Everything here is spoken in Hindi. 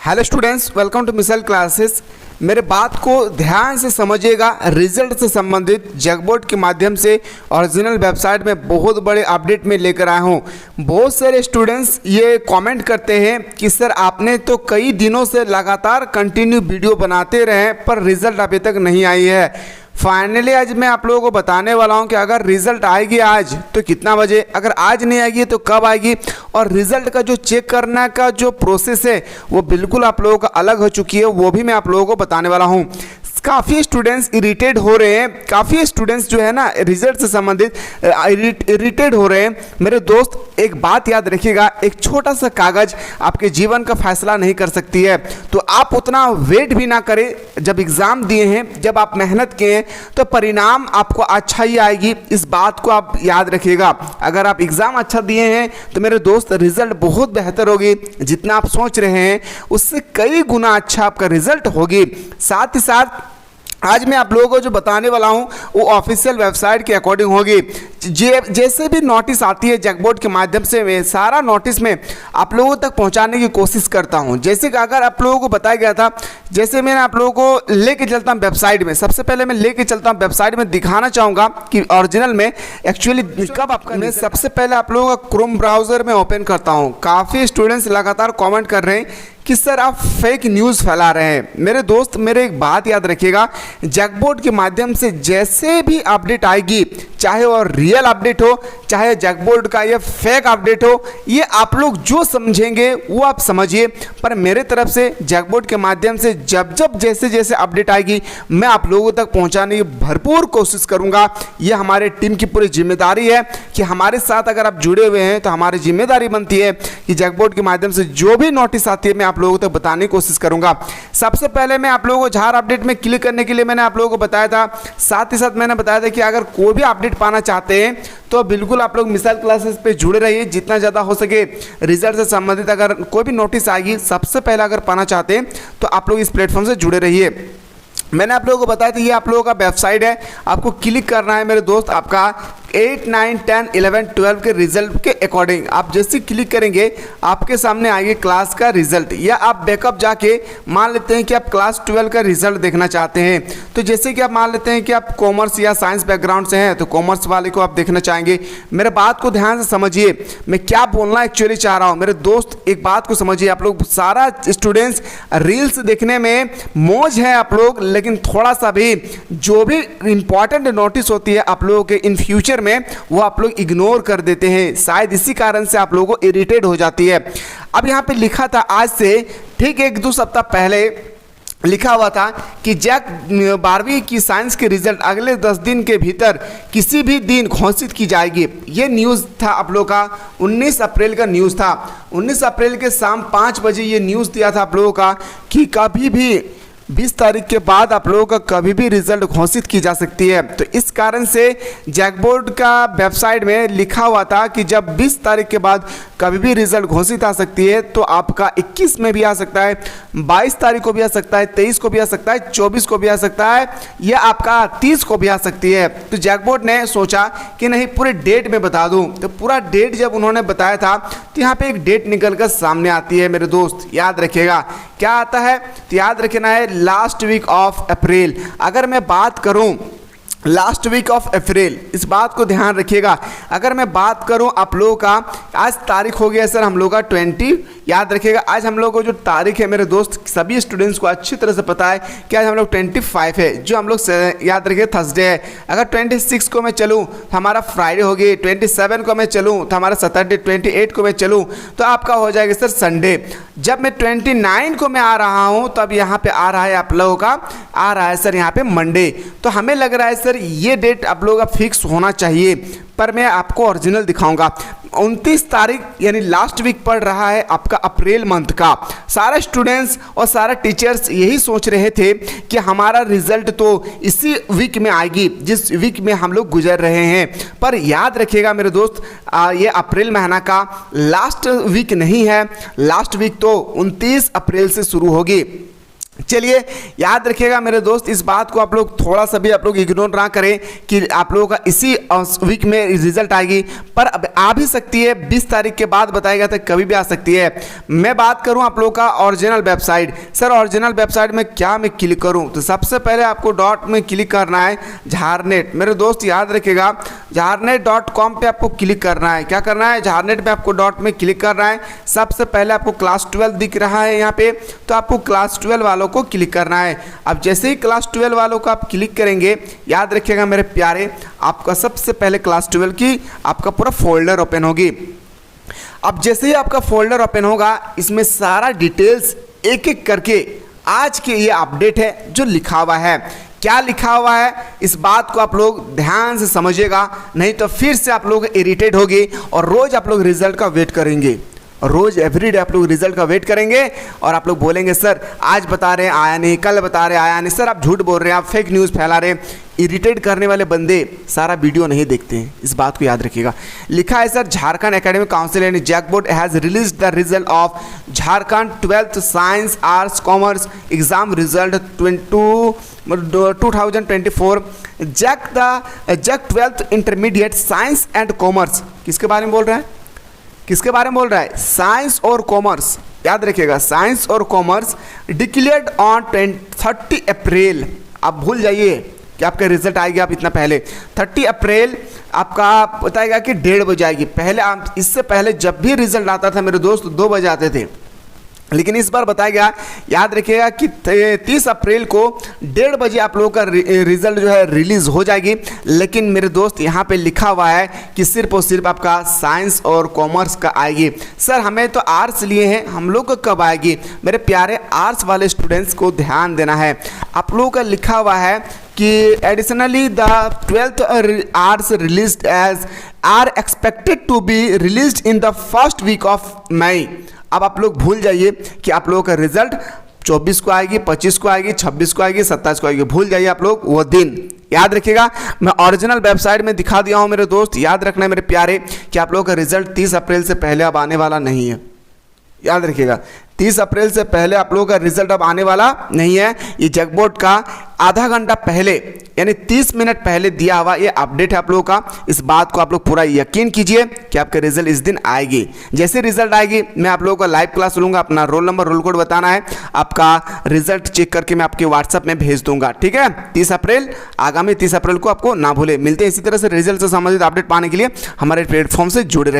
Hello students, welcome to Missile Classes. मेरे बात को ध्यान से समझिएगा। रिजल्ट से संबंधित जगबोर्ड के माध्यम से ओरिजिनल वेबसाइट में बहुत बड़े अपडेट में लेकर आया हूँ। बहुत सारे स्टूडेंट्स ये कमेंट करते हैं कि सर आपने तो कई दिनों से लगातार कंटिन्यू वीडियो बनाते रहे पर रिज़ल्ट अभी तक नहीं आई है। फाइनली आज मैं आप लोगों को बताने वाला हूं कि अगर रिज़ल्ट आएगी आज तो कितना बजे, अगर आज नहीं आएगी तो कब आएगी, और रिज़ल्ट का जो चेक करने का जो प्रोसेस है वो बिल्कुल आप लोगों का अलग हो चुकी है, वो भी मैं आप लोगों को बताने वाला हूं। काफ़ी स्टूडेंट्स इरिटेट हो रहे हैं, काफ़ी स्टूडेंट्स जो है ना रिजल्ट से संबंधित इरिटेट हो रहे हैं। मेरे दोस्त एक बात याद रखिएगा, एक छोटा सा कागज़ आपके जीवन का फैसला नहीं कर सकती है। तो आप उतना वेट भी ना करें। जब एग्ज़ाम दिए हैं, जब आप मेहनत किए हैं तो परिणाम आपको अच्छा ही आएगी, इस बात को आप याद रखिएगा। अगर आप एग्ज़ाम अच्छा दिए हैं तो मेरे दोस्त रिजल्ट बहुत बेहतर होगी। जितना आप सोच रहे हैं उससे कई गुना अच्छा आपका रिजल्ट होगी। साथ ही साथ आज मैं आप लोगों को जो बताने वाला हूं वो ऑफिशियल वेबसाइट के अकॉर्डिंग होगी। जैसे भी नोटिस आती है जगबोर्ड के माध्यम से, मैं सारा नोटिस में आप लोगों तक पहुंचाने की कोशिश करता हूं। जैसे कि अगर आप लोगों को बताया गया था, जैसे मैंने आप लोगों को लेके चलता हूं वेबसाइट में। सबसे पहले मैं लेके चलता हूं वेबसाइट में, दिखाना चाहूँगा कि ओरिजिनल में एक्चुअली कब आपका। मैं सबसे पहले आप लोगों का क्रोम ब्राउज़र में ओपन करता हूँ। काफ़ी स्टूडेंट्स लगातार कॉमेंट कर रहे हैं कि सर आप फेक न्यूज़ फैला रहे हैं। मेरे दोस्त मेरे एक बात याद रखिएगा, जगबोर्ड के माध्यम से जैसे भी अपडेट आएगी, चाहे वो रियल अपडेट हो चाहे जगबोर्ड का ये फेक अपडेट हो, ये आप लोग जो समझेंगे वो आप समझिए। पर मेरे तरफ से जगबोर्ड के माध्यम से जब जैसे जैसे अपडेट आएगी मैं आप लोगों तक पहुंचाने की भरपूर कोशिश करूंगा। ये हमारे टीम की पूरी जिम्मेदारी है कि हमारे साथ अगर आप जुड़े हुए हैं तो हमारी जिम्मेदारी बनती है कि जगबोर्ड के माध्यम से जो भी नोटिस आती है मैं आप लोगों तक बताने की कोशिश करूंगा। सबसे पहले मैं आप लोगों को झार अपडेट में क्लिक करने के लिए मैंने आप लोगों को बताया था। साथ ही साथ मैंने बताया था कि अगर कोई भी अपडेट पाना चाहते हैं तो बिल्कुल आप लोग मिसाइल क्लासेस पे जुड़े रहिए। जितना ज़्यादा हो सके रिजल्ट से संबंधित अगर कोई भी नोटिस आएगी सबसे पहले अगर पाना चाहते हैं तो आप लोग इस प्लेटफॉर्म से जुड़े रहिए। मैंने आप लोगों को बताया था ये आप लोगों का वेबसाइट है, आपको क्लिक करना है मेरे दोस्त। आपका 8, 9, 10, 11, 12 के रिजल्ट के अकॉर्डिंग आप जैसे क्लिक करेंगे आपके सामने आएगी क्लास का रिजल्ट, या आप बैकअप जाके मान लेते हैं कि आप क्लास 12 का रिजल्ट देखना चाहते हैं। तो जैसे कि आप मान लेते हैं कि आप कॉमर्स या साइंस बैकग्राउंड से हैं तो कॉमर्स वाले को आप देखना चाहेंगे। मेरे बात को ध्यान से समझिए, मैं क्या बोलना एक्चुअली चाह रहा हूँ। मेरे दोस्त एक बात को समझिए, आप लोग सारा स्टूडेंट्स रील्स देखने में मौज है आप लोग, लेकिन थोड़ा सा भी जो भी इंपॉर्टेंट नोटिस होती है आप लोगों के इन फ्यूचर में वो आप लोग इग्नोर कर देते हैं। शायद इसी कारण से आप लोगों को इरिटेट हो जाती है। अब यहाँ पे लिखा था आज से ठीक 1-2 सप्ताह पहले लिखा हुआ था कि 12वीं की साइंस के रिजल्ट अगले 10 दिन के भीतर किसी भी दिन घोषित की जाएगी। ये न्यूज़ था आप लोगों का 19 अप्रैल का न्यूज़ था। 19 अप्रैल के शाम 5 बजे ये न्यूज़ दिया था आप लोगों का कि कभी भी 20 तारीख के बाद आप लोगों का कभी भी रिजल्ट घोषित की जा सकती है। तो इस कारण से जगबोर्ड का वेबसाइट में लिखा हुआ था कि जब 20 तारीख के बाद कभी भी रिजल्ट घोषित आ सकती है तो आपका 21 में भी आ सकता है, 22 तारीख को भी आ सकता है, 23 को भी आ सकता है, 24 को भी आ सकता है, या आपका 30 को भी आ सकती है। तो जगबोर्ड ने सोचा कि नहीं पूरे डेट में बता दूँ। तो पूरा डेट जब उन्होंने बताया था तो यहाँ पर एक डेट निकल कर सामने आती है मेरे दोस्त, याद रखिएगा क्या आता है। तो याद रखना है लास्ट वीक ऑफ अप्रैल। अगर मैं बात करूं लास्ट वीक ऑफ अप्रैल, इस बात को ध्यान रखिएगा। अगर मैं बात करूं आप लोगों का, आज तारीख हो गया सर हम लोग का 20, याद रखिएगा आज हम लोग को जो तारीख है मेरे दोस्त सभी स्टूडेंट्स को अच्छी तरह से पता है कि आज हम लोग 25 है, जो हम लोग याद रखिए थर्सडे है। अगर 26 को मैं चलूँ तो हमारा फ्राइडे हो गई, 27 को मैं चलूँ तो हमारा सैटरडे, 28 को मैं चलूँ तो आपका हो जाएगा सर संडे। जब मैं 29 को मैं आ रहा हूँ तब यहाँ पे आ रहा है आप लोगों का आ रहा है सर यहाँ पे मंडे। तो हमें लग रहा है सर ये डेट आप लोगों का फिक्स होना चाहिए, पर मैं आपको ओरिजिनल दिखाऊंगा। 29 तारीख यानी लास्ट वीक पड़ रहा है आपका अप्रैल मंथ का। सारे स्टूडेंट्स और सारे टीचर्स यही सोच रहे थे कि हमारा रिजल्ट तो इसी वीक में आएगी जिस वीक में हम लोग गुजर रहे हैं। पर याद रखिएगा मेरे दोस्त ये अप्रैल महीना का लास्ट वीक नहीं है, लास्ट वीक तो 29 अप्रैल से शुरू होगी। चलिए याद रखिएगा मेरे दोस्त, इस बात को आप लोग थोड़ा सा भी आप लोग इग्नोर ना करें कि आप लोगों का इसी वीक में रिजल्ट आएगी, पर अब आ भी सकती है, 20 तारीख के बाद बताएगा तो कभी भी आ सकती है। मैं बात करूं आप लोगों का original website. Sir original website में क्या मैं क्लिक करूं? तो सबसे पहले आपको डॉट में क्लिक करना है, झारनेट। मेरे दोस्त याद रखिएगा झारनेट.com पे आपको क्लिक करना है। क्या करना है? झारनेट पे आपको डॉट में क्लिक करना है। सबसे पहले आपको क्लास 12 दिख रहा है यहाँ पे, तो आपको क्लास 12 वालों को क्लिक करना है। अब जैसे ही क्लास 12 वालों को आप क्लिक करेंगे, याद रखिएगा मेरे प्यारे, आपका सबसे पहले क्लास 12 की आपका पूरा फोल्डर ओपन होगी। अब जैसे ही आपका फोल्डर ओपन होगा, इसमें सारा डिटेल्स एक एक करके आज के ये अपडेट है जो लिखा हुआ है। क्या लिखा हुआ है इस बात को आप लोग ध्यान से समझिएगा, नहीं तो फिर से आप लोग इरिटेट होगे और रोज आप लोग रिजल्ट का वेट करेंगे, रोज एवरीडे आप लोग रिजल्ट का वेट करेंगे और आप लोग बोलेंगे सर आज बता रहे हैं आया नहीं, कल बता रहे आया नहीं, सर आप झूठ बोल रहे हैं, आप फेक न्यूज़ फैला रहे हैं। इरिटेट करने वाले बंदे सारा वीडियो नहीं देखते हैं, इस बात को याद रखिएगा। लिखा है sir Jharkhand academic council and JAC board has release the result of Jharkhand 12th science arts commerce exam result 2024 JAC 12th intermediate science and commerce. किसके बारे में बोल रहा है? किसके बारे में बोल रहा है? साइंस और कॉमर्स। याद रखिएगा साइंस और कॉमर्स डिक्लेयर्ड ऑन 30 अप्रैल। आप भूल जाइए कि आपका रिजल्ट आएगा, आप इतना पहले 30 अप्रैल आपका बताएगा कि 1:30 बजे आएगी। पहले आप इससे पहले जब भी रिजल्ट आता था मेरे दोस्त 2 बजे आते थे, लेकिन इस बार बताया गया, याद रखिएगा कि 30 अप्रैल को 1:30 बजे आप लोगों का रिजल्ट जो है रिलीज हो जाएगी। लेकिन मेरे दोस्त यहाँ पे लिखा हुआ है कि सिर्फ और सिर्फ आपका साइंस और कॉमर्स का आएगी। सर हमें तो आर्ट्स लिए हैं, हम लोग को कब आएगी? मेरे प्यारे आर्ट्स वाले स्टूडेंट्स को ध्यान देना है, आप लोगों का लिखा हुआ है कि additionally the 12th arts released as are expected to be released in the first week of May. अब आप लोग भूल जाइए कि आप लोगों का रिजल्ट 24 को आएगी, 25 को आएगी, 26 को आएगी, 27 को आएगी। भूल जाइए आप लोग वो दिन। याद रखिएगा मैं ओरिजिनल वेबसाइट में दिखा दिया हूं मेरे दोस्त। याद रखना है मेरे प्यारे कि आप लोगों का रिजल्ट 30 अप्रैल से पहले अब आने वाला नहीं है। याद रखिएगा 30 अप्रैल से पहले आप लोगों का रिजल्ट अब आने वाला नहीं है। ये जैकबोर्ड का आधा घंटा पहले यानी 30 मिनट पहले दिया हुआ ये अपडेट है आप लोगों का। इस बात को आप लोग पूरा यकीन कीजिए कि आपका रिजल्ट इस दिन आएगी। जैसे रिजल्ट आएगी मैं आप लोगों का लाइव क्लास लूँगा, अपना रोल नंबर रोल कोड बताना है, आपका रिजल्ट चेक करके मैं आपके व्हाट्सएप में भेज दूंगा। ठीक है, 30 अप्रैल, आगामी 30 अप्रैल को आपको ना भूले। मिलते हैं इसी तरह से रिजल्ट से संबंधित अपडेट पाने के लिए हमारे प्लेटफॉर्म से जुड़े रहे।